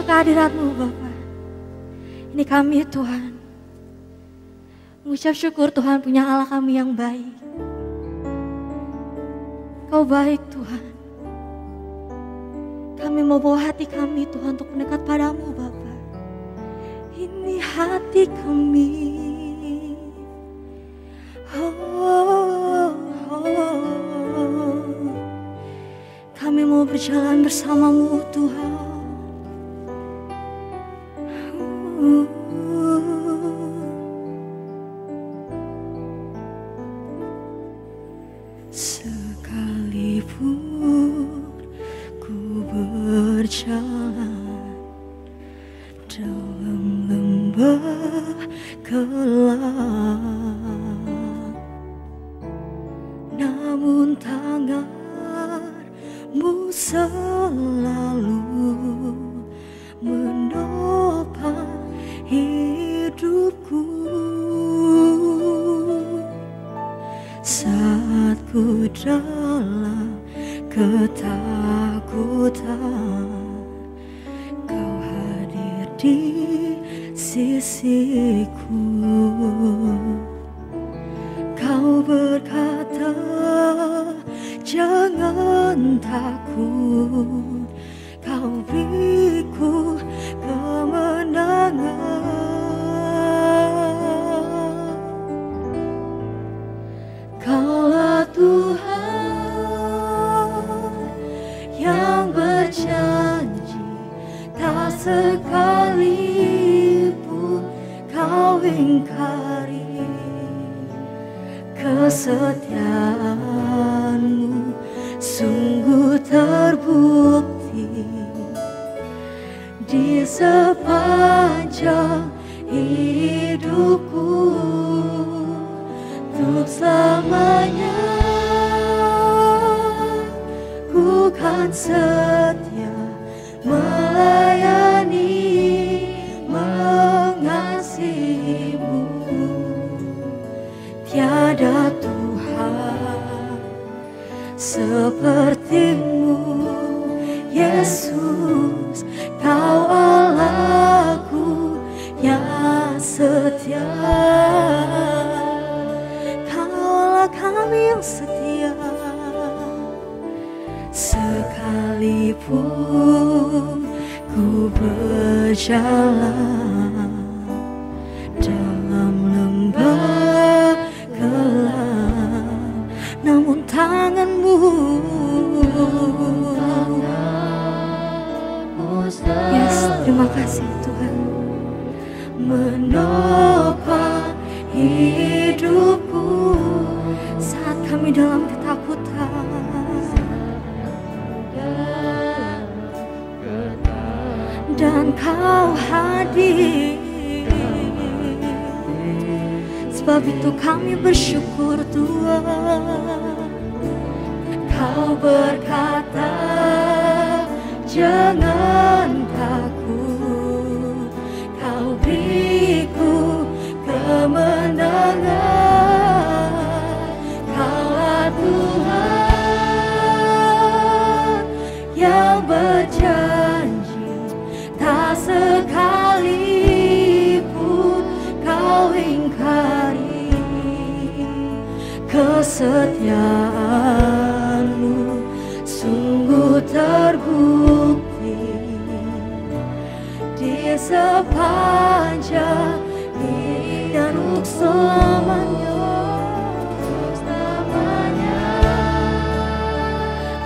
masuk ke hadirat-Mu Bapa. Ini kami Tuhan, mengucap syukur Tuhan punya Allah kami yang baik. Kau baik Tuhan. Kami mau bawa hati kami Tuhan untuk mendekat padamu Bapa. Ini hati kami. Kami mau berjalan bersamamu Tuhan. Sekalipun ku berjalan dalam lembah gelap, namun tangan-Mu selalu menopang hidupku. Saat ku dalam ketakutan, Kau hadir di sisiku. Kau berkata, jangan takut, Kau beriku kemenangan. Kaulah Tuhan yang berjanji, tak sekalipun Kau ingkari. Kesetiaan-Mu sungguh terbukti di sepanjang hidupku. Untuk selamanya ku kan setia melayani, mengasihi-Mu. Tiada Tuhan seperti-Mu, Yesus. Kau Allahku yang setia. Kaulah kami yang setia. Sekalipun ku berjalan dalam lembah gelap, namun tangan-Mu, yes, terima kasih Tuhan, menopang hidupku saat kami dalam ketakutan. Dan Kau hadir. Sebab itu kami bersyukur Tuhan. Kau berkata, jangan takut, Kau beriku kemenangan. Kaulah Tuhan yang berjanji, tak sekalipun Kau ingkari. Kesetiaan-Mu sungguh terbukti di sepanjang hidup dan untuk selamanya.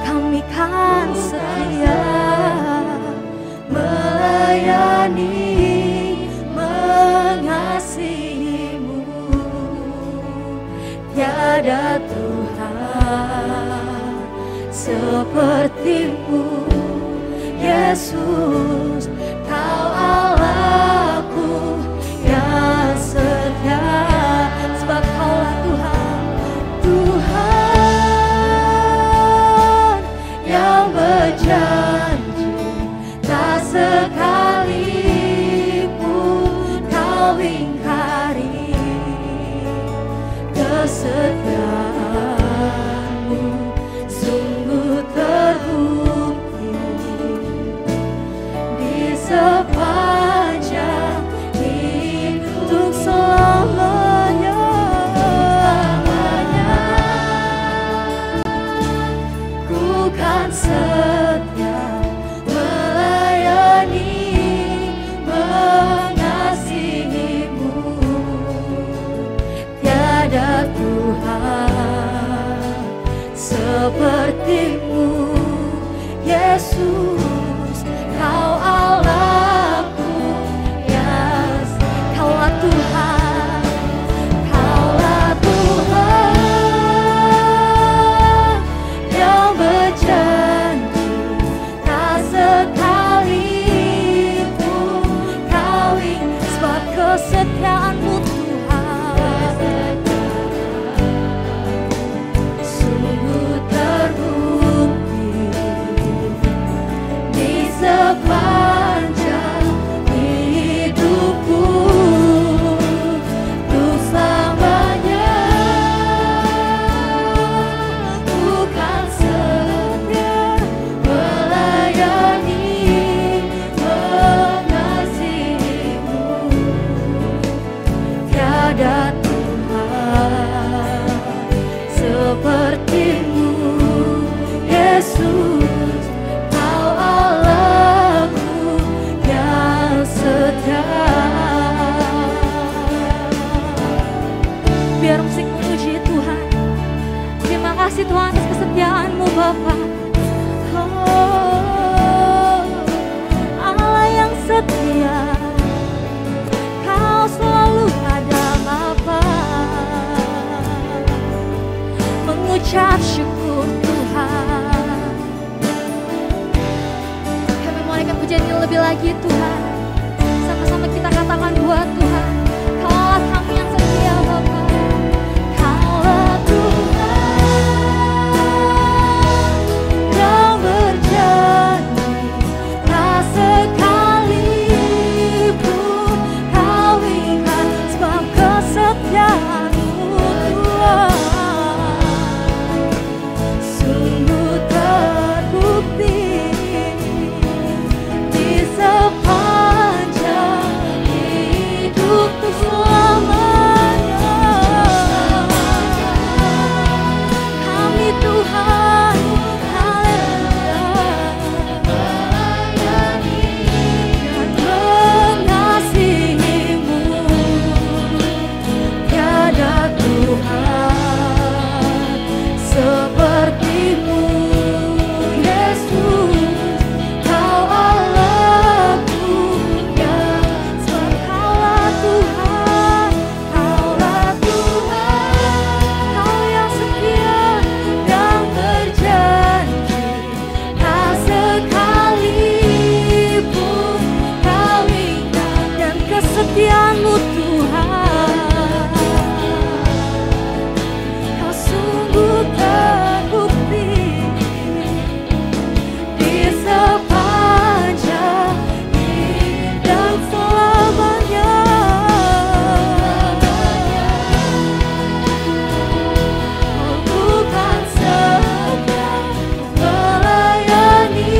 Kami kan setia melayani, mengasihi-Mu. Tiada Tuhan seperti-Mu, Yesus. Kau Allahku yang setia. Sebab Kaulah Tuhan, Tuhan yang berjanji, tak sekalipun Kau ingkari. Kesetiaan-Mu sungguh terbukti di sepertimu, Yesus. Kau Allahku, yes, Kaulah Tuhan, Kaulah Tuhan yang berjanji tak sekalipun Kau ingkar, sebab kesetiaan-Mu Tuhan sungguh terbukti di sepanjang hidupku, untuk selamanya bukan setia melayani mengasihimu. Tiada Tuhan sepertimu, Yesus. Kau Allahku yang setia. Biar musik memuji Tuhan. Terima kasih Tuhan atas kesetiaan-Mu Bapa. Oh, Allah yang setia, Kau selalu ada Bapa. Mengucap syukur Tuhan. Kami mohonkan pujian yang lebih lagi Tuhan. Sama-sama kita katakan buat Tuhan, Kaulah Kami yang setia Bapa. Kaulah Tuhan yang berjanji tak sekalipun Kau ingkar, sebab kesetiaan-Mu Tuhan sungguh terbukti di sepanjang hidupku selamanya. Kami Tuhan, haleluya, dan mengasihimu. Tiada Tuhan sepertimu, Yesus. Kau Allahku yang Kaulah Tuhan, Kaulah Tuhan, Kau yang setia, yang berjanji tak sekalipun Kau ingkar, dan kesetiaan-Mu Tuhan Kau sungguh terbukti di sepanjang hidup selamanya. Oh, bukan setia melayani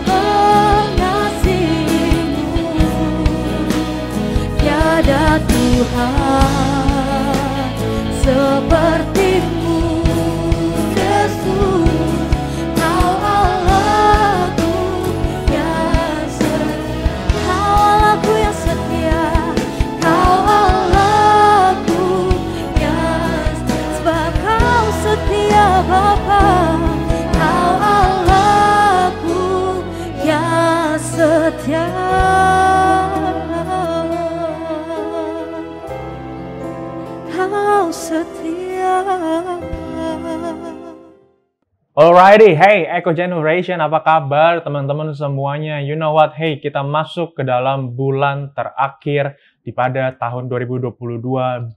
mengasihimu. Tiada Tuhan sepertimu, Yesus. Kau Allahku yang setia, Kau Allahku yang setia, Kau Allahku yang setia, sebab Kau setia Bapa. Kau Allahku yang setia. Kau setia. Alrighty, hey Echo Generation, apa kabar teman-teman semuanya? You know what, hey kita masuk ke dalam bulan terakhir di pada tahun 2022,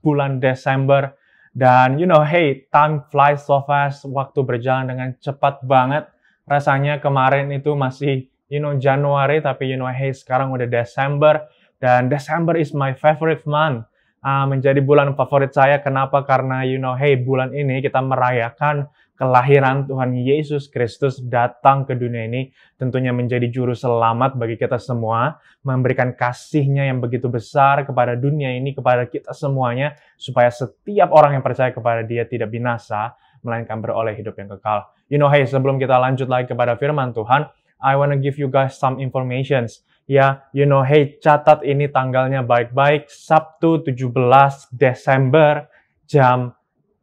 bulan Desember. Dan you know, hey, time flies so fast, waktu berjalan dengan cepat banget. Rasanya kemarin itu masih, you know, Januari, tapi you know, hey sekarang udah Desember. Dan Desember is my favorite month. Menjadi bulan favorit saya. Kenapa? Karena you know, hey bulan ini kita merayakan kelahiran Tuhan Yesus Kristus datang ke dunia ini, tentunya menjadi juru selamat bagi kita semua, memberikan kasih-Nya yang begitu besar kepada dunia ini, kepada kita semuanya, supaya setiap orang yang percaya kepada Dia tidak binasa, melainkan beroleh hidup yang kekal. You know, hey, sebelum kita lanjut lagi kepada firman Tuhan, I wanna give you guys some informations. Ya, you know, hey, catat ini tanggalnya baik-baik, Sabtu 17 Desember, jam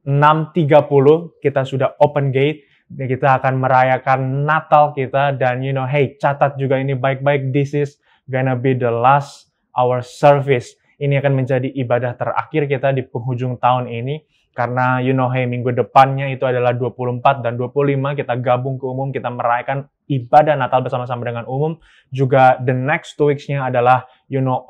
6.30 kita sudah open gate Kita akan merayakan Natal kita dan hey, catat juga ini baik-baik, this is gonna be the last our service. Ini akan menjadi ibadah terakhir kita di penghujung tahun ini. Karena hey, minggu depannya itu adalah 24 dan 25 kita gabung ke umum, kita merayakan ibadah Natal bersama-sama dengan umum. Juga the next 2 weeks-nya adalah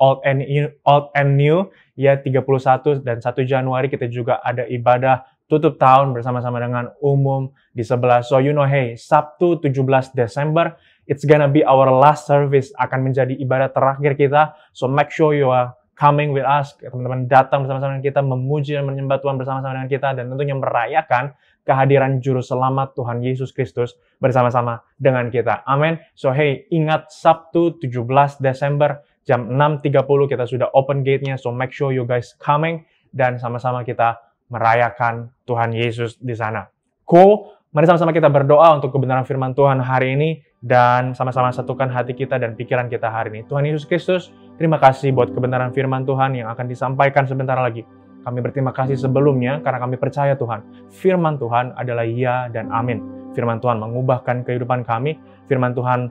old and new, ya 31 dan 1 Januari kita juga ada ibadah tutup tahun bersama-sama dengan umum di sebelah. So hey, Sabtu 17 Desember, it's gonna be our last service, akan menjadi ibadah terakhir kita. So make sure you are coming with us, teman-teman datang bersama-sama dengan kita, memuji dan menyembah Tuhan bersama-sama dengan kita, dan tentunya merayakan kehadiran Juru Selamat Tuhan Yesus Kristus bersama-sama dengan kita. Amin. So hey, ingat Sabtu 17 Desember jam 6.30 kita sudah open gate-nya, so make sure you guys coming, dan sama-sama kita merayakan Tuhan Yesus di sana. Cool. Mari sama-sama kita berdoa untuk kebenaran firman Tuhan hari ini, dan sama-sama satukan hati kita dan pikiran kita hari ini. Tuhan Yesus Kristus, terima kasih buat kebenaran firman Tuhan yang akan disampaikan sebentar lagi. Kami berterima kasih sebelumnya karena kami percaya Tuhan, firman Tuhan adalah ya dan amin. Firman Tuhan mengubahkan kehidupan kami, firman Tuhan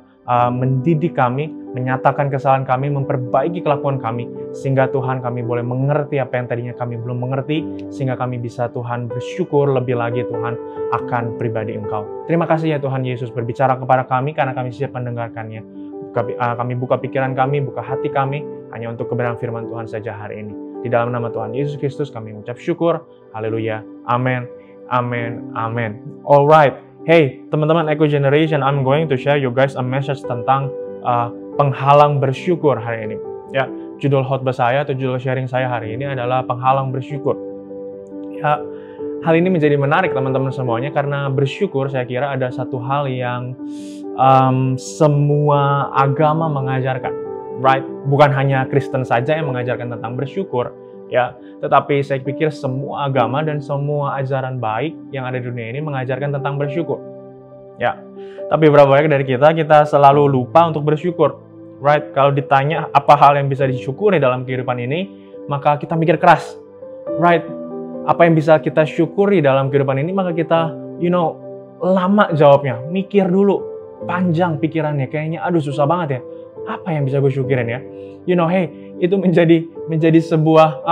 mendidik kami, menyatakan kesalahan kami, memperbaiki kelakuan kami, sehingga Tuhan kami boleh mengerti apa yang tadinya kami belum mengerti, sehingga kami bisa Tuhan bersyukur lebih lagi Tuhan akan pribadi Engkau. Terima kasih ya Tuhan Yesus berbicara kepada kami karena kami siap mendengarkannya. Kami buka pikiran kami, buka hati kami hanya untuk kebenaran firman Tuhan saja hari ini. Di dalam nama Tuhan Yesus Kristus kami mengucap syukur. Haleluya. Amin. Amin. Amin. Alright. Hey, teman-teman Echo Generation, I'm going to share you guys a message tentang penghalang bersyukur hari ini. Ya, judul khotbah saya atau judul sharing saya hari ini adalah penghalang bersyukur. Ya, hal ini menjadi menarik teman-teman semuanya karena bersyukur saya kira ada satu hal yang semua agama mengajarkan, right? Bukan hanya Kristen saja yang mengajarkan tentang bersyukur, ya, tetapi saya pikir semua agama dan semua ajaran baik yang ada di dunia ini mengajarkan tentang bersyukur, ya. Tapi berapa banyak dari kita selalu lupa untuk bersyukur, right? Kalau ditanya apa hal yang bisa disyukuri dalam kehidupan ini, maka kita mikir keras, right? Apa yang bisa kita syukuri dalam kehidupan ini, maka kita, lama jawabnya, mikir dulu, panjang pikirannya, kayaknya aduh susah banget ya. Apa yang bisa gue syukurin ya? Hey, itu menjadi sebuah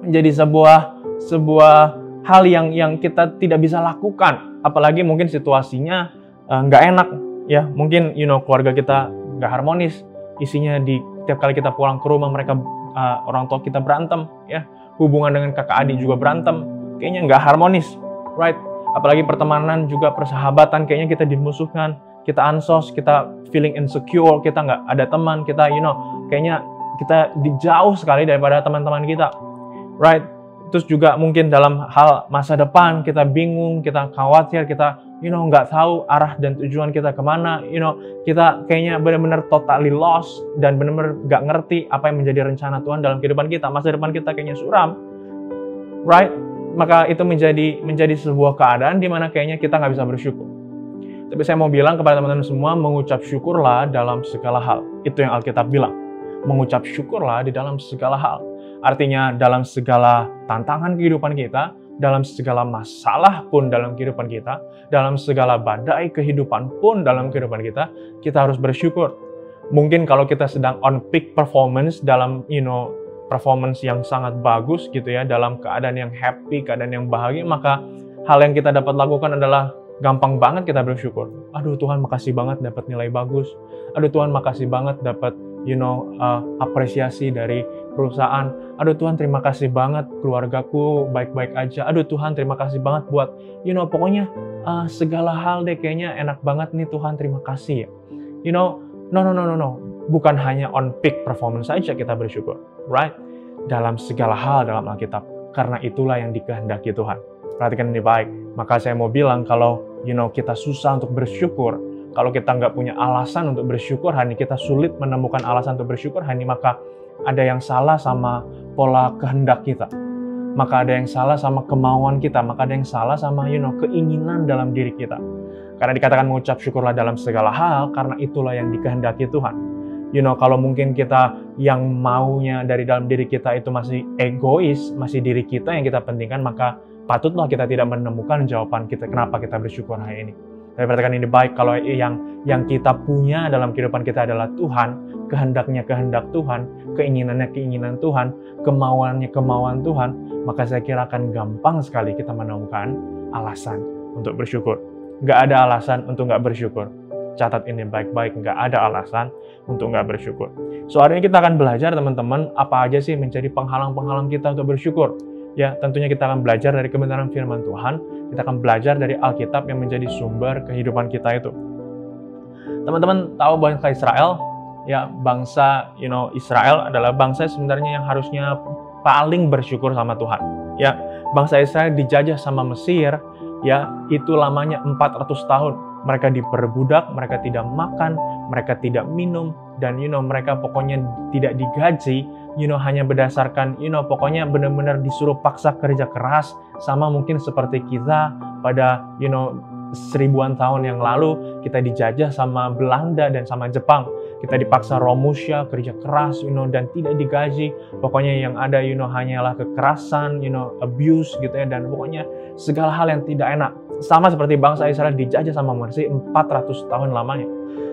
menjadi sebuah hal yang kita tidak bisa lakukan. Apalagi mungkin situasinya nggak enak, ya. Mungkin keluarga kita nggak harmonis. Isinya tiap kali kita pulang ke rumah mereka orang tua kita berantem, ya. Hubungan dengan kakak adik juga berantem. Kayaknya nggak harmonis, right? Apalagi pertemanan juga persahabatan kayaknya kita dimusuhkan. Kita ansos, kita feeling insecure, kita nggak ada teman, kita kayaknya kita jauh sekali daripada teman-teman kita, right? Terus juga mungkin dalam hal masa depan kita bingung, kita khawatir, kita nggak tahu arah dan tujuan kita kemana, kita kayaknya benar-benar totally lost dan benar-benar nggak ngerti apa yang menjadi rencana Tuhan dalam kehidupan kita. Masa depan kita kayaknya suram, right? Maka itu menjadi sebuah keadaan di mana kayaknya kita nggak bisa bersyukur. Tapi saya mau bilang kepada teman-teman semua, mengucap syukurlah dalam segala hal. Itu yang Alkitab bilang. Mengucap syukurlah di dalam segala hal. Artinya dalam segala tantangan kehidupan kita, dalam segala masalah pun dalam kehidupan kita, dalam segala badai kehidupan pun dalam kehidupan kita harus bersyukur. Mungkin kalau kita sedang on peak performance dalam performance yang sangat bagus gitu ya, dalam keadaan yang happy, keadaan yang bahagia, maka hal yang kita dapat lakukan adalah gampang banget kita bersyukur. Aduh Tuhan makasih banget dapat nilai bagus. Aduh Tuhan makasih banget dapat apresiasi dari perusahaan. Aduh Tuhan terima kasih banget keluargaku baik-baik aja. Aduh Tuhan terima kasih banget buat pokoknya segala hal deh kayaknya enak banget nih Tuhan terima kasih ya. No. Bukan hanya on peak performance saja kita bersyukur, right? Dalam segala hal dalam Alkitab. Karena itulah yang dikehendaki Tuhan. Perhatikan ini baik. Maka saya mau bilang kalau kita susah untuk bersyukur, kalau kita nggak punya alasan untuk bersyukur, kita sulit menemukan alasan untuk bersyukur, maka ada yang salah sama pola kehendak kita. Maka ada yang salah sama kemauan kita, maka ada yang salah sama keinginan dalam diri kita. Karena dikatakan mengucap syukurlah dalam segala hal, karena itulah yang dikehendaki Tuhan. Kalau mungkin kita yang maunya dari dalam diri kita itu masih egois, masih diri kita yang kita pentingkan, maka patutlah kita tidak menemukan jawaban kita kenapa kita bersyukur hari ini. Tapi perhatikan ini baik, kalau yang kita punya dalam kehidupan kita adalah Tuhan, kehendaknya kehendak Tuhan, keinginannya keinginan Tuhan, kemauannya kemauan Tuhan, maka saya kira akan gampang sekali kita menemukan alasan untuk bersyukur. Nggak ada alasan untuk nggak bersyukur. Catat ini baik-baik, nggak ada alasan untuk nggak bersyukur. So, hari ini kita akan belajar, teman-teman, apa aja sih menjadi penghalang-penghalang kita untuk bersyukur. Ya, tentunya kita akan belajar dari kebenaran firman Tuhan, kita akan belajar dari Alkitab yang menjadi sumber kehidupan kita itu. Teman-teman tahu bangsa Israel, ya, bangsa Israel adalah bangsa sebenarnya yang harusnya paling bersyukur sama Tuhan. Ya, bangsa Israel dijajah sama Mesir, ya, itu lamanya 400 tahun. Mereka diperbudak, mereka tidak makan, mereka tidak minum, dan mereka pokoknya tidak digaji, hanya berdasarkan, pokoknya benar-benar disuruh paksa kerja keras, sama mungkin seperti kita pada, seribuan tahun yang lalu, kita dijajah sama Belanda dan sama Jepang. Kita dipaksa Romusha, kerja keras, dan tidak digaji. Pokoknya yang ada, hanyalah kekerasan, abuse gitu ya, dan pokoknya segala hal yang tidak enak. Sama seperti bangsa Israel dijajah sama Mesir 400 tahun lamanya.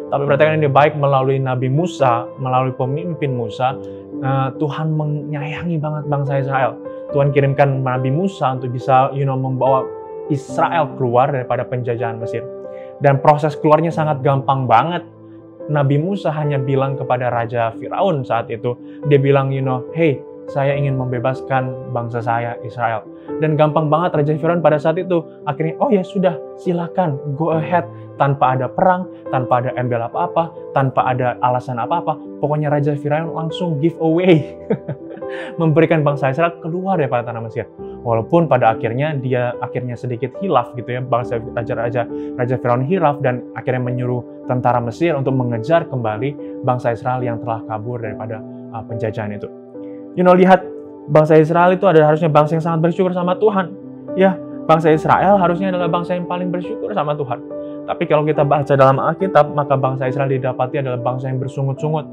Tapi perhatikan ini baik, melalui Nabi Musa, melalui pemimpin Musa, Tuhan menyayangi banget bangsa Israel. Tuhan kirimkan Nabi Musa untuk bisa membawa Israel keluar daripada penjajahan Mesir. Dan proses keluarnya sangat gampang banget. Nabi Musa hanya bilang kepada Raja Firaun saat itu, dia bilang, hey, saya ingin membebaskan bangsa saya, Israel. Dan gampang banget Raja Firaun pada saat itu, akhirnya, oh ya sudah, silakan, go ahead. Tanpa ada perang, tanpa ada embel apa-apa, tanpa ada alasan apa-apa. Pokoknya Raja Firaun langsung give away. Memberikan bangsa Israel keluar daripada tanah Mesir. Walaupun pada akhirnya dia sedikit hilaf gitu ya, bangsa Raja Firaun hilaf dan akhirnya menyuruh tentara Mesir untuk mengejar kembali bangsa Israel yang telah kabur daripada penjajahan itu. Lihat, bangsa Israel itu harusnya bangsa yang sangat bersyukur sama Tuhan. Ya, bangsa Israel harusnya adalah bangsa yang paling bersyukur sama Tuhan. Tapi kalau kita baca dalam Alkitab, maka bangsa Israel didapati adalah bangsa yang bersungut-sungut.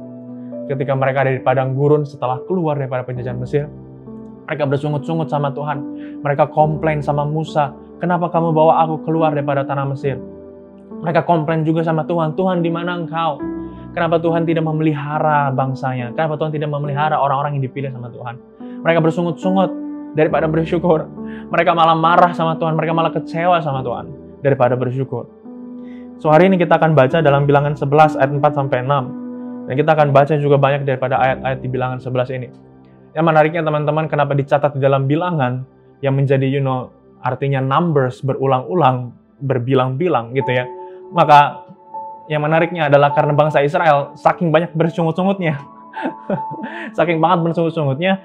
Ketika mereka ada di padang gurun setelah keluar daripada penjajahan Mesir, mereka bersungut-sungut sama Tuhan. Mereka komplain sama Musa, kenapa kamu bawa aku keluar daripada tanah Mesir? Mereka komplain juga sama Tuhan, Tuhan di mana engkau? Kenapa Tuhan tidak memelihara bangsanya? Kenapa Tuhan tidak memelihara orang-orang yang dipilih sama Tuhan? Mereka bersungut-sungut daripada bersyukur. Mereka malah marah sama Tuhan, mereka malah kecewa sama Tuhan daripada bersyukur. So, hari ini kita akan baca dalam Bilangan 11 ayat 4-6. Dan kita akan baca juga banyak daripada ayat-ayat di Bilangan 11 ini. Yang menariknya teman-teman, kenapa dicatat di dalam Bilangan yang menjadi artinya numbers, berulang-ulang, berbilang-bilang gitu ya. Maka yang menariknya adalah karena bangsa Israel saking banyak bersungut-sungutnya. Saking banget bersungut-sungutnya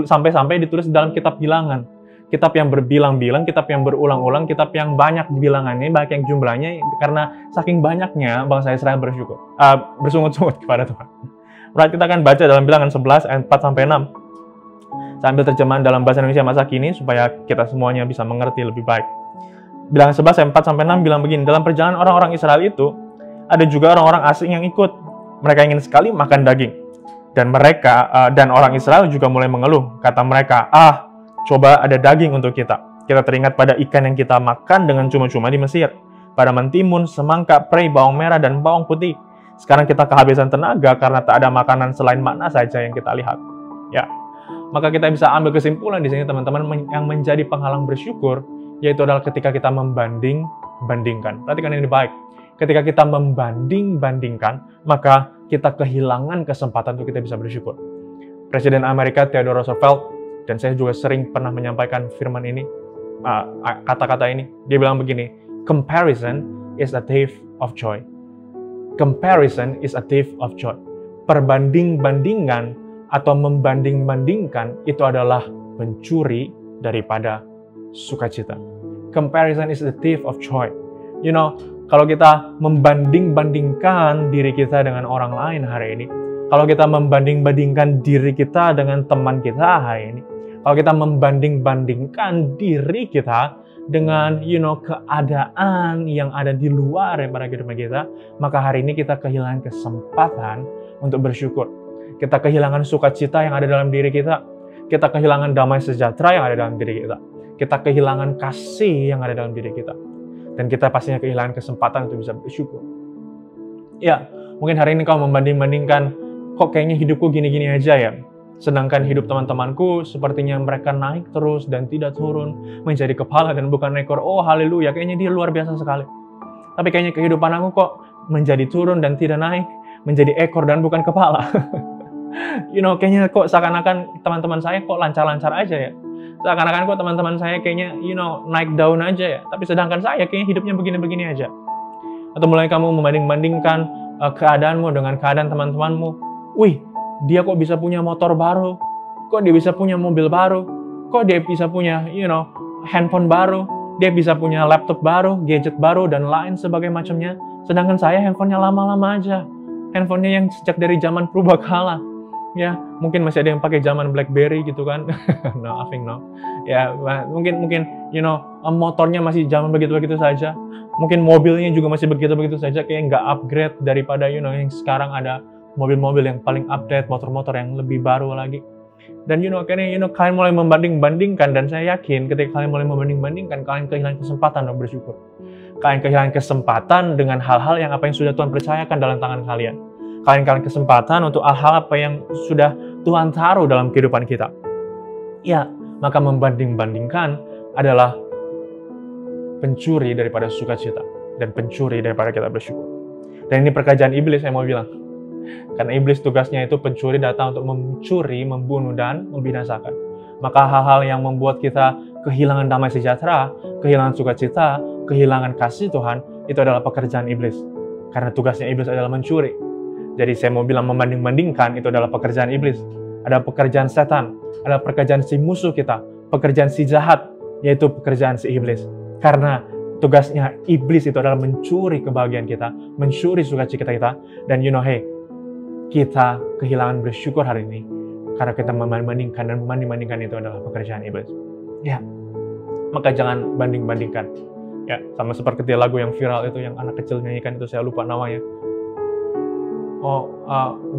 sampai-sampai ditulis dalam kitab Bilangan. Kitab yang berbilang-bilang, kitab yang berulang-ulang, kitab yang banyak bilangannya, banyak yang jumlahnya, karena saking banyaknya bangsa Israel bersungut-sungut kepada Tuhan. Berarti kita akan baca dalam Bilangan 11 ayat 4-6. Saya ambil terjemahan dalam bahasa Indonesia masa kini supaya kita semuanya bisa mengerti lebih baik. Bilangan 11 ayat 4-6 bilang begini, dalam perjalanan orang-orang Israel itu ada juga orang-orang asing yang ikut. Mereka ingin sekali makan daging. Dan orang Israel juga mulai mengeluh. Kata mereka, coba ada daging untuk kita. Kita teringat pada ikan yang kita makan dengan cuma-cuma di Mesir. Pada mentimun, semangka, prei, bawang merah, dan bawang putih. Sekarang kita kehabisan tenaga karena tak ada makanan selain mana saja yang kita lihat. Ya, maka kita bisa ambil kesimpulan di sini teman-teman, yang menjadi penghalang bersyukur, yaitu adalah ketika kita membanding-bandingkan. Perhatikan ini baik. Ketika kita membanding-bandingkan, maka kita kehilangan kesempatan untuk kita bisa bersyukur. Presiden Amerika Theodore Roosevelt, dan saya juga sering pernah menyampaikan firman ini, kata-kata ini, dia bilang begini, comparison is a thief of joy. Comparison is a thief of joy. Perbanding-bandingan atau membanding-bandingkan itu adalah pencuri daripada sukacita. Comparison is a thief of joy. Kalau kita membanding-bandingkan diri kita dengan orang lain hari ini, kalau kita membanding-bandingkan diri kita dengan teman kita hari ini, kalau kita membanding-bandingkan diri kita dengan keadaan yang ada di luar daripada kehidupan kita, maka hari ini kita kehilangan kesempatan untuk bersyukur. Kita kehilangan sukacita yang ada dalam diri kita. Kita kehilangan damai sejahtera yang ada dalam diri kita. kita kehilangan kasih yang ada dalam diri kita. Dan kita pastinya kehilangan kesempatan untuk bisa bersyukur. Ya, mungkin hari ini kau membanding-bandingkan, kok kayaknya hidupku gini-gini aja ya. Sedangkan hidup teman-temanku sepertinya mereka naik terus dan tidak turun, menjadi kepala dan bukan ekor. Oh haleluya, kayaknya dia luar biasa sekali. Tapi kayaknya kehidupan aku kok menjadi turun dan tidak naik, menjadi ekor dan bukan kepala. Kayaknya kok seakan-akan teman-teman saya kok lancar-lancar aja ya. Seakan-akan kok teman-teman saya kayaknya, naik daun aja ya. Tapi sedangkan saya kayaknya hidupnya begini-begini aja. Atau mulai kamu membanding-bandingkan keadaanmu dengan keadaan teman-temanmu. Wih, dia kok bisa punya motor baru? Kok dia bisa punya mobil baru? Kok dia bisa punya, handphone baru? Dia bisa punya laptop baru, gadget baru, dan lain sebagainya macamnya. Sedangkan saya handphonenya lama-lama aja. Handphonenya yang sejak dari zaman purbakala. Ya, mungkin masih ada yang pakai zaman BlackBerry gitu kan. No, I think no. Ya, mungkin motornya masih zaman begitu-begitu saja. Mungkin mobilnya juga masih begitu-begitu saja, kayak nggak upgrade daripada yang sekarang ada mobil-mobil yang paling update, motor-motor yang lebih baru lagi. Dan akhirnya kalian mulai membanding-bandingkan, dan saya yakin ketika kalian mulai membanding-bandingkan, kalian kehilangan kesempatan untuk bersyukur. Kalian kehilangan kesempatan dengan hal-hal yang apa yang sudah Tuhan percayakan dalam tangan kalian. Kalian kehilangan kesempatan untuk hal-hal apa yang sudah Tuhan taruh dalam kehidupan kita. Ya, maka membanding-bandingkan adalah pencuri daripada sukacita dan pencuri daripada kita bersyukur. Dan ini pekerjaan iblis, saya mau bilang. Karena iblis tugasnya itu pencuri, datang untuk mencuri, membunuh, dan membinasakan. Maka hal-hal yang membuat kita kehilangan damai sejahtera, kehilangan sukacita, kehilangan kasih Tuhan, itu adalah pekerjaan iblis. Karena tugasnya iblis adalah mencuri. Jadi saya mau bilang membanding-bandingkan itu adalah pekerjaan iblis. Ada pekerjaan setan, ada pekerjaan si musuh kita, pekerjaan si jahat, yaitu pekerjaan si iblis. Karena tugasnya iblis itu adalah mencuri kebahagiaan kita, mencuri sukacita kita, dan kita kehilangan bersyukur hari ini karena kita membanding-bandingkan, dan membanding-bandingkan itu adalah pekerjaan iblis. Ya, maka jangan banding-bandingkan. Ya, sama seperti lagu yang viral itu yang anak kecil nyanyikan itu, saya lupa namanya.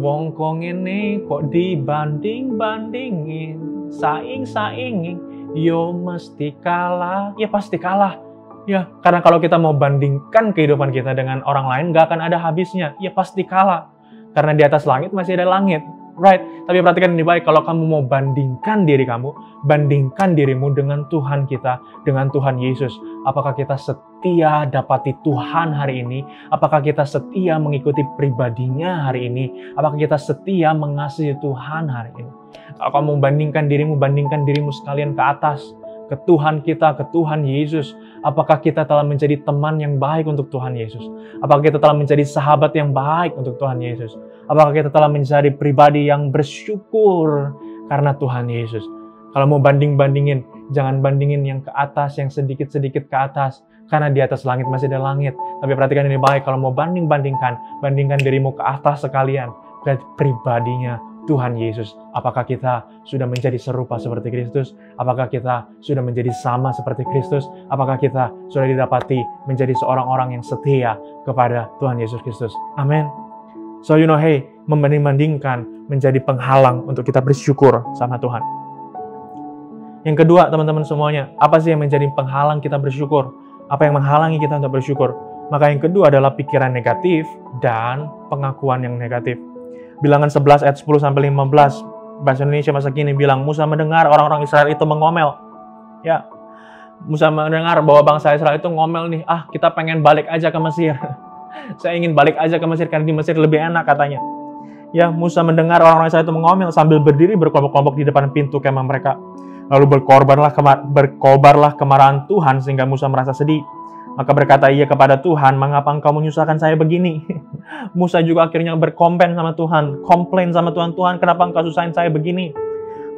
Wong kong ini kok dibanding-bandingin, saing-saingin, yo mesti kalah. Ya pasti kalah. Ya, karena kalau kita mau bandingkan kehidupan kita dengan orang lain, gak akan ada habisnya. Ya pasti kalah. Karena di atas langit masih ada langit. Right? Tapi perhatikan ini baik, kalau kamu mau bandingkan diri kamu, bandingkan dirimu dengan Tuhan kita, dengan Tuhan Yesus. Apakah kita setia dapati Tuhan hari ini? Apakah kita setia mengikuti pribadinya hari ini? Apakah kita setia mengasihi Tuhan hari ini? Kalau kamu bandingkan dirimu sekalian ke atas, ke Tuhan kita, ke Tuhan Yesus. Apakah kita telah menjadi teman yang baik untuk Tuhan Yesus? Apakah kita telah menjadi sahabat yang baik untuk Tuhan Yesus? Apakah kita telah menjadi pribadi yang bersyukur karena Tuhan Yesus? Kalau mau banding-bandingin, jangan bandingin yang ke atas, yang sedikit-sedikit ke atas. Karena di atas langit masih ada langit. Tapi perhatikan ini baik, kalau mau bandingkan dirimu ke atas sekalian, ke pribadinya Tuhan Yesus. Apakah kita sudah menjadi serupa seperti Kristus? Apakah kita sudah menjadi sama seperti Kristus? Apakah kita sudah didapati menjadi seorang orang yang setia kepada Tuhan Yesus Kristus? Amin. So membanding-bandingkan menjadi penghalang untuk kita bersyukur sama Tuhan. Yang kedua, teman-teman semuanya, apa sih yang menjadi penghalang kita bersyukur? Apa yang menghalangi kita untuk bersyukur? Maka yang kedua adalah pikiran negatif dan pengakuan yang negatif. Bilangan 11 ayat 10-15, bahasa Indonesia masa kini bilang, Musa mendengar orang-orang Israel itu mengomel. Ya, Musa mendengar bahwa bangsa Israel itu ngomel nih, kita pengen balik aja ke Mesir. Saya ingin balik aja ke Mesir karena di Mesir lebih enak katanya. Ya, Musa mendengar orang-orang Israel itu mengomel sambil berdiri berkelompok-kelompok di depan pintu kemah mereka. Lalu berkobarlah kemarahan Tuhan sehingga Musa merasa sedih. Maka berkata ia kepada Tuhan, mengapa engkau menyusahkan saya begini? Musa juga akhirnya berkomplain sama Tuhan. Tuhan, kenapa engkau susahin saya begini?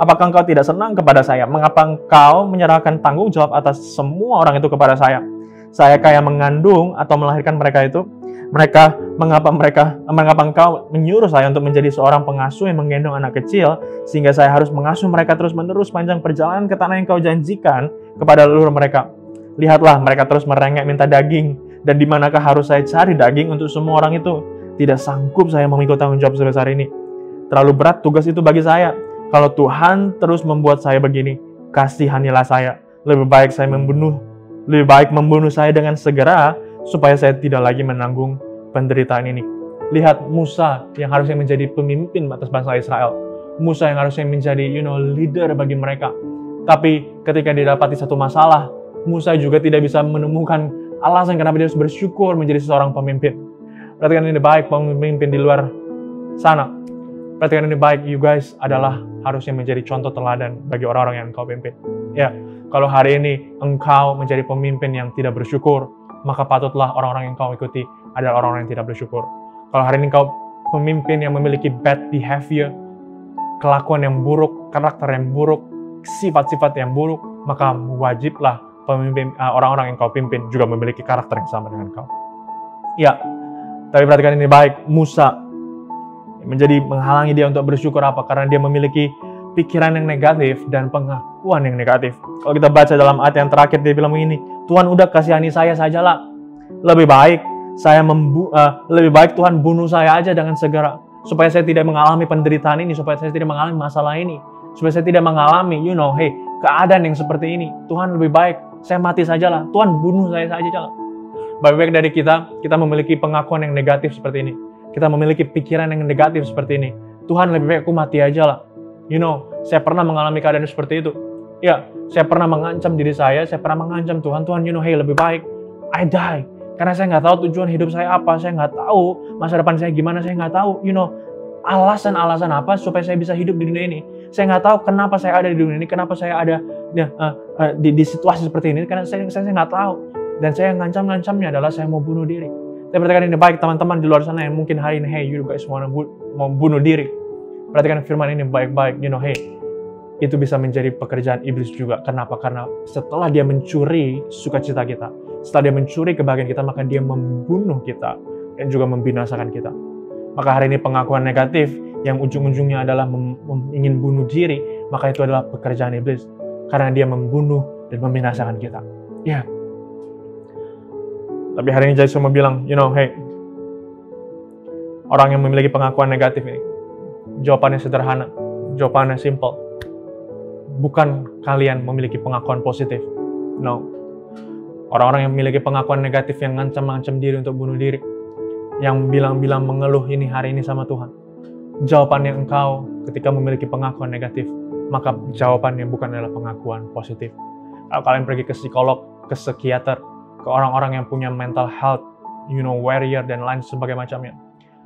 Apakah engkau tidak senang kepada saya? Mengapa engkau menyerahkan tanggung jawab atas semua orang itu kepada saya? Saya kayak mengandung atau melahirkan mereka itu. Mengapa engkau menyuruh saya untuk menjadi seorang pengasuh yang menggendong anak kecil, sehingga saya harus mengasuh mereka terus-menerus panjang perjalanan ke tanah yang kau janjikan kepada leluhur mereka? Lihatlah, mereka terus merengek minta daging. Dan di manakah harus saya cari daging untuk semua orang itu? Tidak sanggup saya memikul tanggung jawab sebesar ini. Terlalu berat tugas itu bagi saya. Kalau Tuhan terus membuat saya begini, kasihanilah saya. lebih baik membunuh saya dengan segera, supaya saya tidak lagi menanggung penderitaan ini. Lihat Musa yang harusnya menjadi pemimpin atas bangsa Israel. Musa yang harusnya menjadi leader bagi mereka. Tapi ketika didapati satu masalah, Musa juga tidak bisa menemukan alasan kenapa dia harus bersyukur menjadi seorang pemimpin. Perhatikan ini baik, pemimpin di luar sana. Perhatikan ini baik, you guys adalah harusnya menjadi contoh teladan bagi orang-orang yang engkau pimpin. Ya, kalau hari ini engkau menjadi pemimpin yang tidak bersyukur, maka patutlah orang-orang yang engkau ikuti adalah orang-orang yang tidak bersyukur. Kalau hari ini engkau pemimpin yang memiliki bad behavior, kelakuan yang buruk, karakter yang buruk, sifat-sifat yang buruk, maka wajiblah pemimpin orang-orang yang kau pimpin juga memiliki karakter yang sama dengan kau. Ya, tapi perhatikan ini baik, Musa menjadi menghalangi dia untuk bersyukur apa? Karena dia memiliki pikiran yang negatif dan pengakuan yang negatif. Kalau kita baca dalam ayat yang terakhir, dia bilang begini, Tuhan udah kasihani saya sajalah. Lebih baik Tuhan bunuh saya aja dengan segera, supaya saya tidak mengalami penderitaan ini, supaya saya tidak mengalami masalah ini, supaya saya tidak mengalami, keadaan yang seperti ini. Tuhan lebih baik saya mati sajalah. Tuhan bunuh saya saja lah. Baik-baik dari kita memiliki pengakuan yang negatif seperti ini. Kita memiliki pikiran yang negatif seperti ini. Tuhan lebih baik aku mati aja lah. Saya pernah mengalami keadaan seperti itu. Ya, saya pernah mengancam diri saya pernah mengancam Tuhan, lebih baik I die. Karena saya nggak tahu tujuan hidup saya apa, saya nggak tahu masa depan saya gimana, saya nggak tahu, alasan-alasan apa supaya saya bisa hidup di dunia ini. Saya nggak tahu kenapa saya ada di dunia ini, kenapa saya ada di situasi seperti ini, karena saya nggak tahu. Dan saya ngancam-ngancamnya adalah saya mau bunuh diri. Saya perhatikan ini baik teman-teman di luar sana yang mungkin hari ini, you guys mau bunuh diri. Perhatikan firman ini baik-baik, itu bisa menjadi pekerjaan iblis juga. Kenapa? Karena setelah dia mencuri sukacita kita, setelah dia mencuri kebahagiaan kita, maka dia membunuh kita dan juga membinasakan kita. Maka hari ini pengakuan negatif yang ujung-ujungnya adalah ingin bunuh diri, maka itu adalah pekerjaan iblis. Karena dia membunuh dan membinasakan kita. Ya. Tapi hari ini Yesus mau bilang, orang yang memiliki pengakuan negatif ini, jawabannya sederhana, jawabannya simple. Bukan kalian memiliki pengakuan positif. No. Orang-orang yang memiliki pengakuan negatif yang ngancam-ngancam diri untuk bunuh diri, yang bilang-bilang mengeluh ini hari ini sama Tuhan. Jawabannya engkau ketika memiliki pengakuan negatif, maka jawabannya bukan adalah pengakuan positif. Kalau kalian pergi ke psikolog, ke psikiater, ke orang-orang yang punya mental health, warrior dan lain sebagainya macamnya.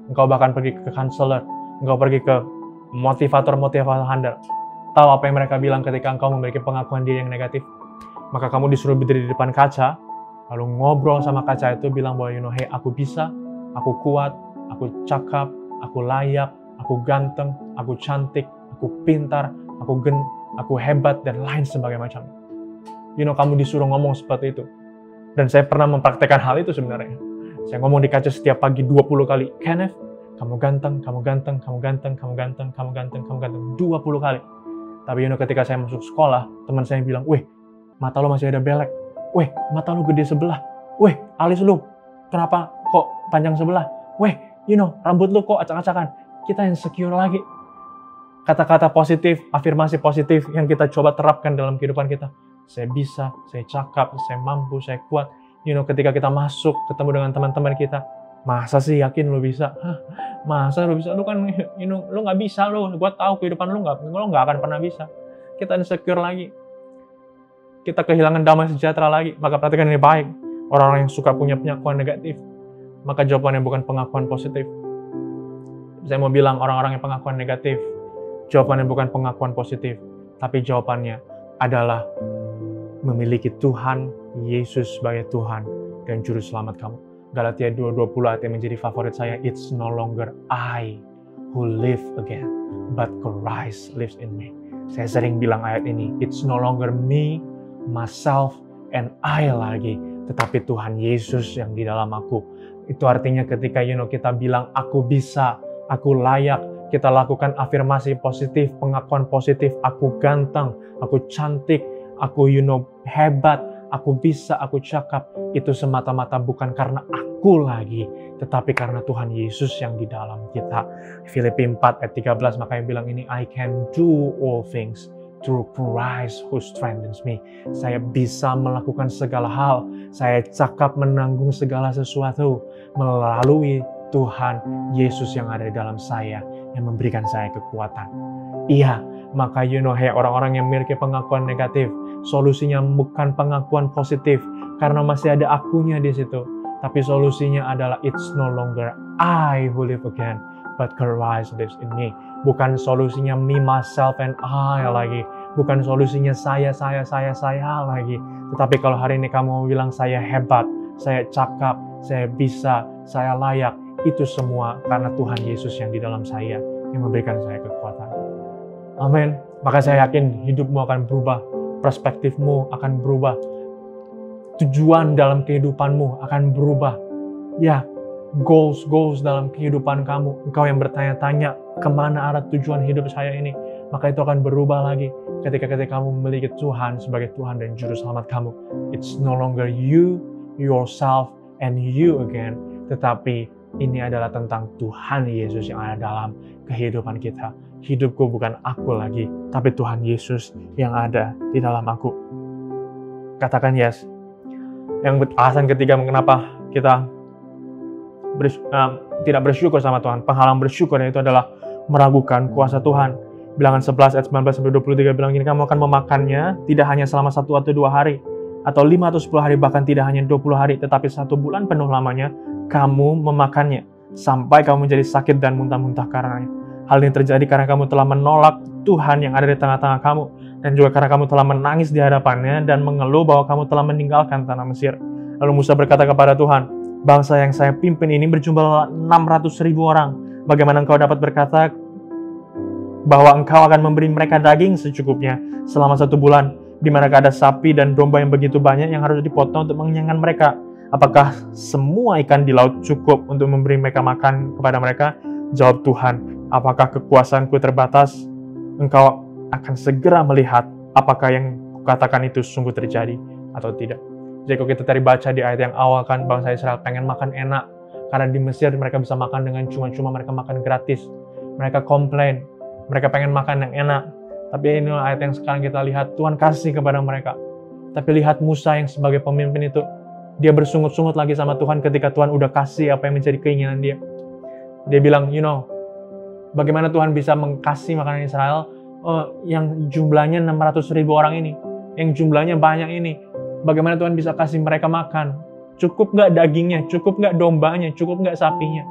Engkau bahkan pergi ke counselor, engkau pergi ke motivator-motivator handal. Tahu apa yang mereka bilang ketika engkau memiliki pengakuan diri yang negatif? Maka kamu disuruh berdiri di depan kaca, lalu ngobrol sama kaca itu, bilang bahwa aku bisa, aku kuat, aku cakap, aku layak, aku ganteng, aku cantik, aku pintar, aku hebat, dan lain sebagainya macamnya. Kamu disuruh ngomong seperti itu. Dan saya pernah mempraktekkan hal itu sebenarnya. Saya ngomong di kaca setiap pagi 20 kali, Kenneth, kamu ganteng, kamu ganteng, kamu ganteng, kamu ganteng, kamu ganteng, kamu ganteng, 20 kali. Tapi ketika saya masuk sekolah, teman saya bilang, weh, mata lo masih ada belek. Weh, mata lo gede sebelah. Weh, alis lo, kenapa kok panjang sebelah? Weh, rambut lo kok acak-acakan. Kita insecure lagi. Kata-kata positif, afirmasi positif yang kita coba terapkan dalam kehidupan kita. Saya bisa, saya cakap, saya mampu, saya kuat. Ketika kita masuk, ketemu dengan teman-teman kita, masa sih yakin lo bisa? Hah, masa lo bisa? Lo kan, lo nggak bisa lo. Gua tahu kehidupan lo nggak akan pernah bisa. Kita insecure lagi. Kita kehilangan damai sejahtera lagi. Maka perhatikan ini baik. Orang-orang yang suka punya pengakuan negatif, maka jawabannya bukan pengakuan positif. Saya mau bilang orang-orang yang pengakuan negatif, jawabannya bukan pengakuan positif, tapi jawabannya adalah memiliki Tuhan Yesus sebagai Tuhan dan Juru Selamat kamu. Galatia 2:20 ayat yang menjadi favorit saya. It's no longer I who live again, but Christ lives in me. Saya sering bilang ayat ini. It's no longer me, myself, and I lagi, tetapi Tuhan Yesus yang di dalam aku. Itu artinya ketika kita bilang aku bisa, aku layak, kita lakukan afirmasi positif, pengakuan positif, aku ganteng, aku cantik, aku hebat, aku bisa, aku cakap. Itu semata-mata bukan karena aku lagi, tetapi karena Tuhan Yesus yang di dalam kita. Filipi 4 ayat 13 makanya bilang ini, I can do all things through Christ who strengthens me. Saya bisa melakukan segala hal. Saya cakap menanggung segala sesuatu melalui Tuhan Yesus yang ada di dalam saya, yang memberikan saya kekuatan. Iya, maka hey, orang-orang yang memiliki pengakuan negatif, solusinya bukan pengakuan positif, karena masih ada akunya di situ. Tapi solusinya adalah it's no longer I who live again, but Christ lives in me. Bukan solusinya me, myself, and I lagi. Bukan solusinya saya lagi. Tetapi kalau hari ini kamu bilang saya hebat, saya cakap, saya bisa, saya layak, itu semua karena Tuhan Yesus yang di dalam saya, yang memberikan saya kekuatan. Amin. Maka saya yakin hidupmu akan berubah, perspektifmu akan berubah, tujuan dalam kehidupanmu akan berubah. Ya, goals dalam kehidupan kamu. Engkau yang bertanya-tanya, kemana arah tujuan hidup saya ini? Maka itu akan berubah lagi ketika kamu memiliki Tuhan sebagai Tuhan dan Juru Selamat kamu. It's no longer you, yourself, and you again. Tetapi ini adalah tentang Tuhan Yesus yang ada dalam kehidupan kita. Hidupku bukan aku lagi, tapi Tuhan Yesus yang ada di dalam aku. Katakan yes. Yang alasan ketiga mengapa kita tidak bersyukur sama Tuhan. Penghalang bersyukur itu adalah meragukan kuasa Tuhan. Bilangan 11 ayat 19-23 bilang gini, kamu akan memakannya tidak hanya selama 1 atau 2 hari, atau 5 atau 10 hari, bahkan tidak hanya 20 hari, tetapi 1 bulan penuh lamanya kamu memakannya, sampai kamu menjadi sakit dan muntah-muntah karenanya. Hal ini terjadi karena kamu telah menolak Tuhan yang ada di tengah-tengah kamu, dan juga karena kamu telah menangis di hadapannya dan mengeluh bahwa kamu telah meninggalkan tanah Mesir. Lalu Musa berkata kepada Tuhan, bangsa yang saya pimpin ini berjumlah 600.000 orang. Bagaimana engkau dapat berkata bahwa engkau akan memberi mereka daging secukupnya selama 1 bulan, di mana ada sapi dan domba yang begitu banyak yang harus dipotong untuk mengenyangkan mereka? Apakah semua ikan di laut cukup untuk memberi mereka makan kepada mereka? Jawab Tuhan, apakah kekuasaanku terbatas? Engkau akan segera melihat apakah yang kukatakan itu sungguh terjadi atau tidak. Jadi kalau kita tadi baca di ayat yang awal kan, bangsa Israel pengen makan enak. Karena di Mesir mereka bisa makan dengan cuma-cuma, mereka makan gratis. Mereka komplain, mereka pengen makan yang enak. Tapi ini ayat yang sekarang kita lihat, Tuhan kasih kepada mereka. Tapi lihat Musa yang sebagai pemimpin itu, dia bersungut-sungut lagi sama Tuhan ketika Tuhan udah kasih apa yang menjadi keinginan dia. Dia bilang, bagaimana Tuhan bisa mengkasih makanan Israel yang jumlahnya 600.000 orang ini, yang jumlahnya banyak ini. Bagaimana Tuhan bisa kasih mereka makan? Cukup nggak dagingnya? Cukup nggak dombanya? Cukup nggak sapinya?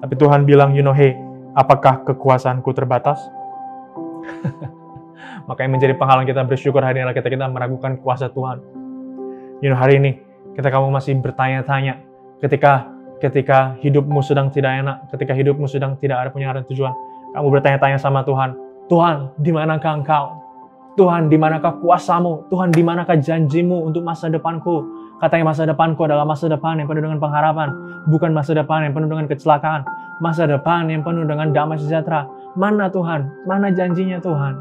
Tapi Tuhan bilang, hey, apakah kekuasaanku terbatas? Maka yang menjadi penghalang kita bersyukur hari ini adalah kita meragukan kuasa Tuhan. Hari ini, ketika kamu masih bertanya-tanya, ketika hidupmu sedang tidak enak, ketika hidupmu sedang tidak ada punya arah tujuan, kamu bertanya-tanya sama Tuhan, Tuhan, di manakah Engkau? Tuhan, di manakah kuasamu? Tuhan, di manakah janjimu untuk masa depanku? Katanya masa depanku adalah masa depan yang penuh dengan pengharapan, bukan masa depan yang penuh dengan kecelakaan, masa depan yang penuh dengan damai sejahtera. Mana Tuhan? Mana janjinya Tuhan?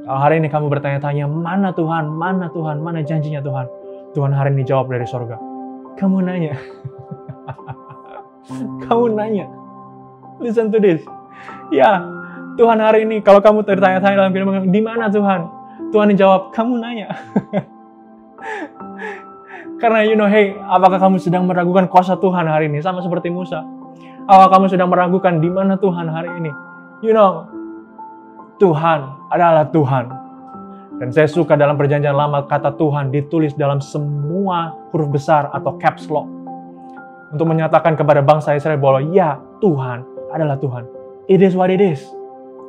Kalau hari ini kamu bertanya-tanya, mana Tuhan? Mana Tuhan? Mana janjinya Tuhan? Tuhan hari ini jawab dari sorga. Kamu nanya. Kamu nanya. Listen to this. Ya, Tuhan hari ini, kalau kamu tertanya-tanya dalam kehidupan, di mana Tuhan? Tuhan jawab, kamu nanya. Karena hey, apakah kamu sedang meragukan kuasa Tuhan hari ini? Sama seperti Musa. Apakah kamu sedang meragukan di mana Tuhan hari ini? Tuhan adalah Tuhan. Dan saya suka dalam perjanjian lama kata Tuhan ditulis dalam semua huruf besar atau caps lock. Untuk menyatakan kepada bangsa Israel bahwa ya, Tuhan adalah Tuhan. It is what it is.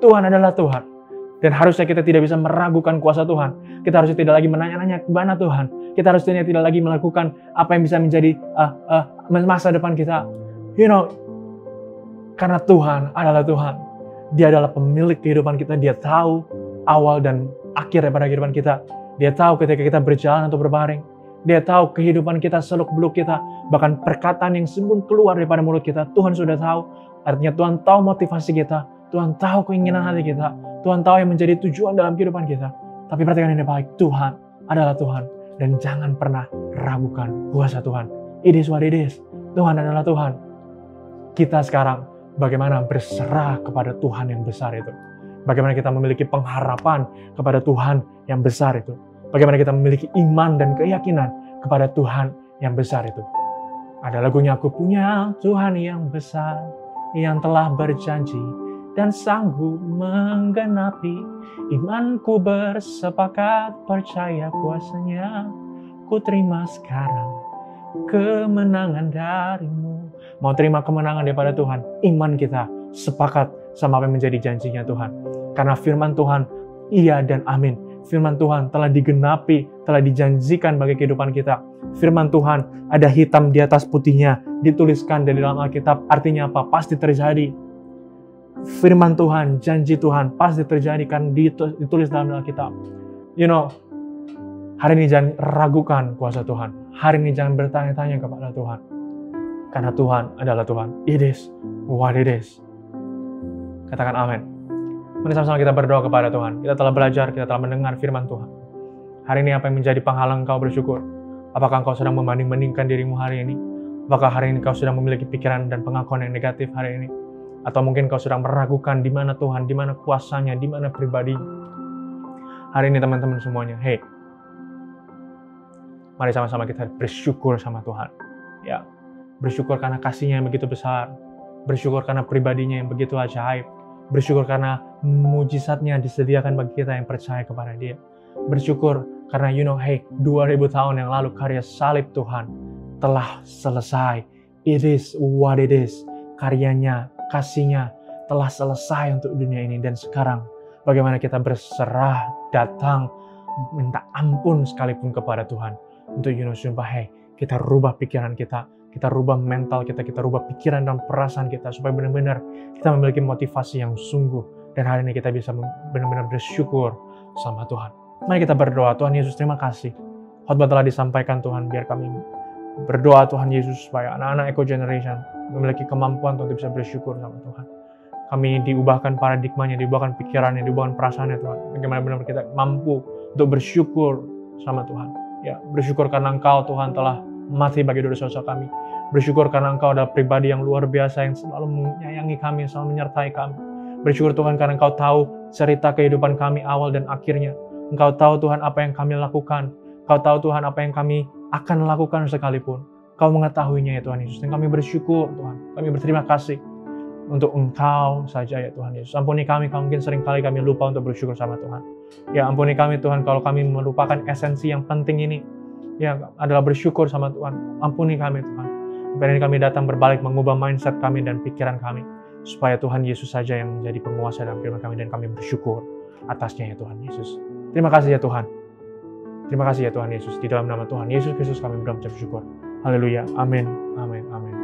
Tuhan adalah Tuhan. Dan harusnya kita tidak bisa meragukan kuasa Tuhan. Kita harusnya tidak lagi menanya-nanya kemana Tuhan. Kita harusnya tidak lagi melakukan apa yang bisa menjadi masa depan kita. Karena Tuhan adalah Tuhan. Dia adalah pemilik kehidupan kita. Dia tahu awal dan akhir daripada kehidupan kita. Dia tahu ketika kita berjalan atau berbaring. Dia tahu kehidupan kita, seluk-beluk kita. Bahkan perkataan yang sebelum keluar daripada mulut kita, Tuhan sudah tahu. Artinya Tuhan tahu motivasi kita. Tuhan tahu keinginan hati kita. Tuhan tahu yang menjadi tujuan dalam kehidupan kita. Tapi perhatikan ini baik, Tuhan adalah Tuhan. Dan jangan pernah ragukan kuasa Tuhan. It is what it is. Tuhan adalah Tuhan. Kita sekarang bagaimana berserah kepada Tuhan yang besar itu. Bagaimana kita memiliki pengharapan kepada Tuhan yang besar itu. Bagaimana kita memiliki iman dan keyakinan kepada Tuhan yang besar itu. Ada lagunya, aku punya Tuhan yang besar, yang telah berjanji dan sanggup menggenapi. Imanku bersepakat, percaya kuasanya, ku terima sekarang kemenangan darimu. Mau terima kemenangan daripada Tuhan, iman kita sepakat sama apa yang menjadi janjinya Tuhan. Karena firman Tuhan, iya dan amin. Firman Tuhan telah digenapi, telah dijanjikan bagi kehidupan kita. Firman Tuhan ada hitam di atas putihnya, dituliskan dari dalam Alkitab. Artinya apa? Pasti terjadi. Firman Tuhan, janji Tuhan pasti terjadi kan ditulis dalam Alkitab. Hari ini jangan ragukan kuasa Tuhan. Hari ini jangan bertanya-tanya kepada Tuhan. Karena Tuhan adalah Tuhan. It is what it is. Katakan amin. Mari sama-sama kita berdoa kepada Tuhan. Kita telah belajar, kita telah mendengar firman Tuhan. Hari ini apa yang menjadi penghalang engkau bersyukur? Apakah engkau sedang membanding-bandingkan dirimu hari ini? Apakah hari ini kau sedang memiliki pikiran dan pengakuan yang negatif hari ini? Atau mungkin kau sedang meragukan di mana Tuhan, di mana kuasanya, di mana pribadinya? Hari ini teman-teman semuanya, hey, mari sama-sama kita bersyukur sama Tuhan. Ya, bersyukur karena kasih-Nya yang begitu besar. Bersyukur karena pribadinya yang begitu ajaib. Bersyukur karena mujizatnya disediakan bagi kita yang percaya kepada Dia. Bersyukur karena 2000 tahun yang lalu karya salib Tuhan telah selesai. It is what it is. Karyanya, kasih-Nya telah selesai untuk dunia ini. Dan sekarang bagaimana kita berserah, datang, minta ampun sekalipun kepada Tuhan. Untuk sumpah, kita rubah pikiran kita rubah mental kita rubah pikiran dan perasaan kita supaya benar-benar kita memiliki motivasi yang sungguh. Dan hari ini kita bisa benar-benar bersyukur sama Tuhan. Mari kita berdoa. Tuhan Yesus, terima kasih. Khotbah telah disampaikan Tuhan, biar kami berdoa Tuhan Yesus supaya anak-anak Eco Generation memiliki kemampuan untuk bisa bersyukur sama Tuhan. Kami diubahkan paradigmanya, diubahkan pikirannya, diubahkan perasaannya Tuhan. Bagaimana benar kita mampu untuk bersyukur sama Tuhan. Ya, bersyukur karena Engkau Tuhan telah mati bagi dosa-dosa kami. Bersyukur karena Engkau adalah pribadi yang luar biasa yang selalu menyayangi kami, yang selalu menyertai kami. Bersyukur Tuhan karena Engkau tahu cerita kehidupan kami awal dan akhirnya. Engkau tahu Tuhan apa yang kami lakukan. Engkau tahu Tuhan apa yang kami akan lakukan sekalipun. Engkau mengetahuinya ya Tuhan Yesus. Dan kami bersyukur Tuhan. Kami berterima kasih untuk Engkau saja ya Tuhan Yesus. Ampuni kami, kalau mungkin seringkali kami lupa untuk bersyukur sama Tuhan. Ya ampuni kami Tuhan kalau kami melupakan esensi yang penting ini. Ya adalah bersyukur sama Tuhan. Ampuni kami Tuhan. Hari ini kami datang berbalik mengubah mindset kami dan pikiran kami. Supaya Tuhan Yesus saja yang menjadi penguasa dalam firman kami dan kami bersyukur atasnya ya Tuhan Yesus. Terima kasih ya Tuhan. Terima kasih ya Tuhan Yesus. Di dalam nama Tuhan Yesus Kristus kami bersyukur. Haleluya. Amin. Amin. Amin.